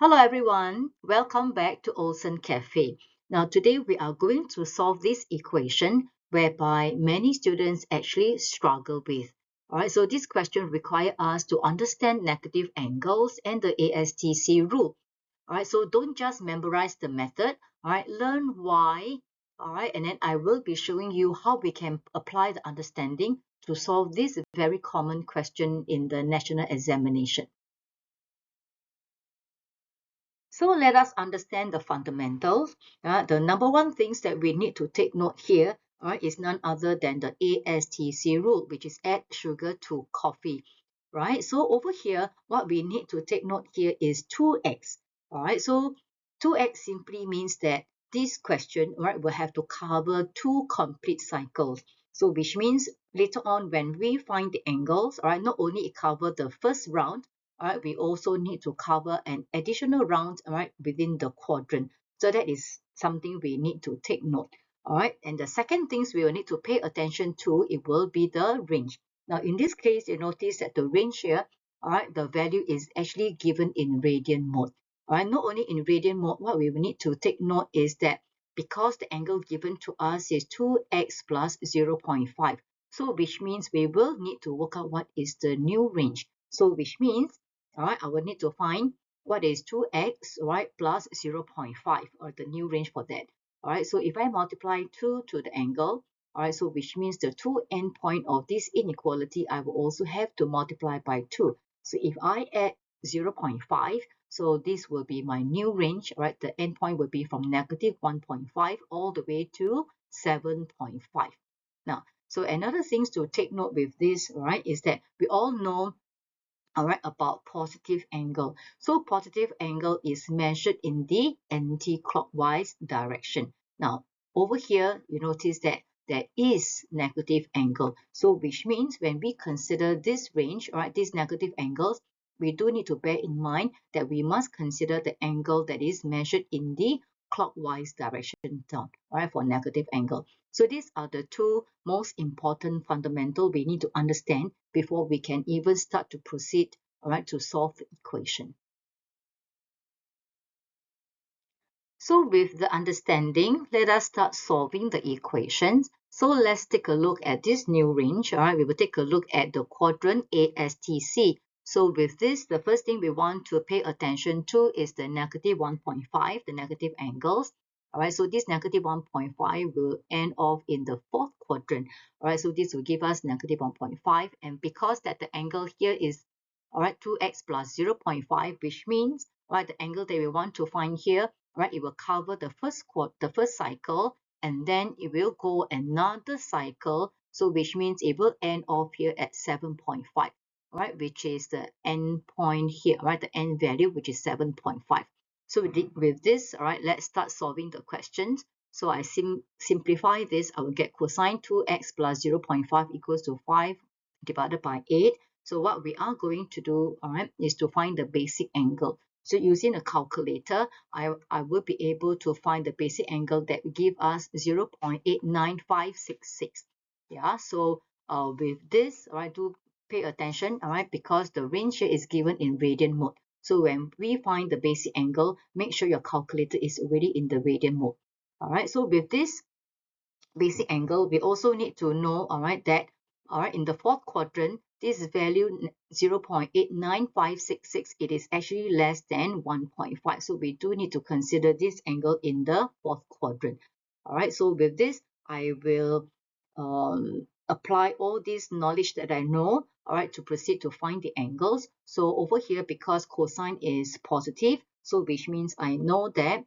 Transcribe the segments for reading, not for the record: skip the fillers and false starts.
Hello everyone, welcome back to Olsen Cafe. Now today we are going to solve this equation whereby many students actually struggle with. Alright, so this question requires us to understand negative angles and the ASTC rule. Alright, so don't just memorize the method, alright, learn why, alright, and then I will be showing you how we can apply the understanding to solve this very common question in the national examination. So let us understand the fundamentals. The number one things that we need to take note here is none other than the ASTC rule, which is add sugar to coffee. Right? So over here, what we need to take note here is 2x. All right, so 2x simply means that this question will have to cover two complete cycles. So which means later on when we find the angles, not only it covers the first round, we also need to cover an additional round, within the quadrant. So that is something we need to take note. All right, and the second things we will need to pay attention to, it will be the range. Now, in this case, you notice that the range here, the value is actually given in radian mode. All right, not only in radian mode, what we will need to take note is that because the angle given to us is 2x plus 0.5, so which means we will need to work out what is the new range. So which means I will need to find what is 2x, plus 0.5, or the new range for that. So if I multiply 2 to the angle, so which means the two endpoint of this inequality, I will also have to multiply by 2. So if I add 0.5, so this will be my new range, the endpoint will be from negative 1.5 all the way to 7.5. Now, so another things to take note with this, is that we all know about positive angle. So positive angle is measured in the anti-clockwise direction. Now, over here, you notice that there is negative angle. So which means when we consider this range, these negative angles, we do need to bear in mind that we must consider the angle that is measured in the clockwise direction down, for negative angle. So these are the two most important fundamental we need to understand before we can even start to proceed, to solve the equation. So with the understanding, let us start solving the equations. So let's take a look at this new range. We will take a look at the quadrant ASTC. So with this, the first thing we want to pay attention to is the negative 1.5, the negative angles. So this negative 1.5 will end off in the fourth quadrant. So this will give us negative 1.5, and because that the angle here is 2x plus 0.5, which means the angle that we want to find here, it will cover the first cycle, and then it will go another cycle, so which means it will end off here at 7.5, which is the end point here, the end value, which is 7.5. So with this, let's start solving the questions. So I simplify this. I will get cosine 2x plus 0.5 equals to 5 divided by 8. So what we are going to do, is to find the basic angle. So using a calculator, I will be able to find the basic angle that will give us 0.89566. Yeah, so with this, do pay attention, because the range here is given in radian mode. So when we find the basic angle, make sure your calculator is already in the radian mode. So with this basic angle, we also need to know, that in the fourth quadrant, this value 0.89566, it is actually less than 1.5. So we do need to consider this angle in the fourth quadrant. So with this, I will apply all this knowledge that I know, to proceed to find the angles. So over here, because cosine is positive, so which means I know that,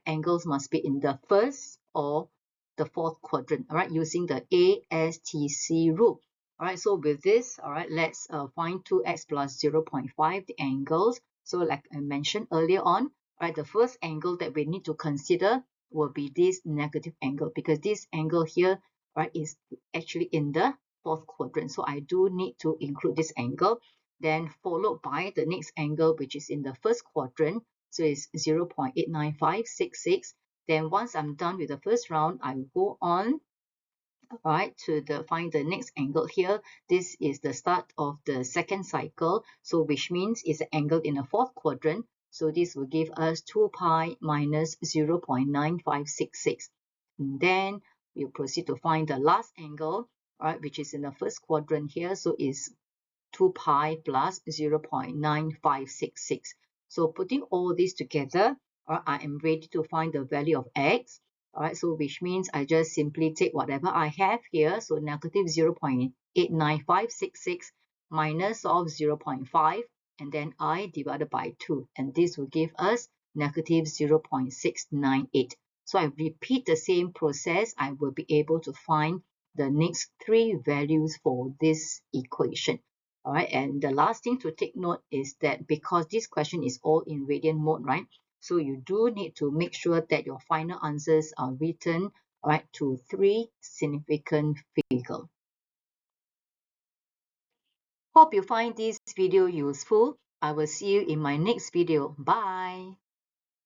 angles must be in the first or the fourth quadrant, using the ASTC rule. So with this, let's find 2x plus 0.5, the angles. So like I mentioned earlier on, the first angle that we need to consider will be this negative angle, because this angle here, is actually in the fourth quadrant. So I do need to include this angle, then followed by the next angle, which is in the first quadrant. So it's 0.89566. Then once I'm done with the first round, I will go on, to find the next angle here. This is the start of the second cycle, so which means it's an angle in the fourth quadrant. So this will give us 2 pi minus 0.9566. And then we'll proceed to find the last angle, right, which is in the first quadrant here. So is 2 pi plus 0.9566. So putting all this together, I am ready to find the value of x. All right, so which means I just simply take whatever I have here. So negative 0.89566 minus of 0.5, and then I divided by 2. And this will give us negative 0.698. So I repeat the same process. I will be able to find the next three values for this equation. All right, and the last thing to take note is that because this question is all in radian mode, right? So you do need to make sure that your final answers are written, all right, to three significant figures. Hope you find this video useful. I will see you in my next video. Bye.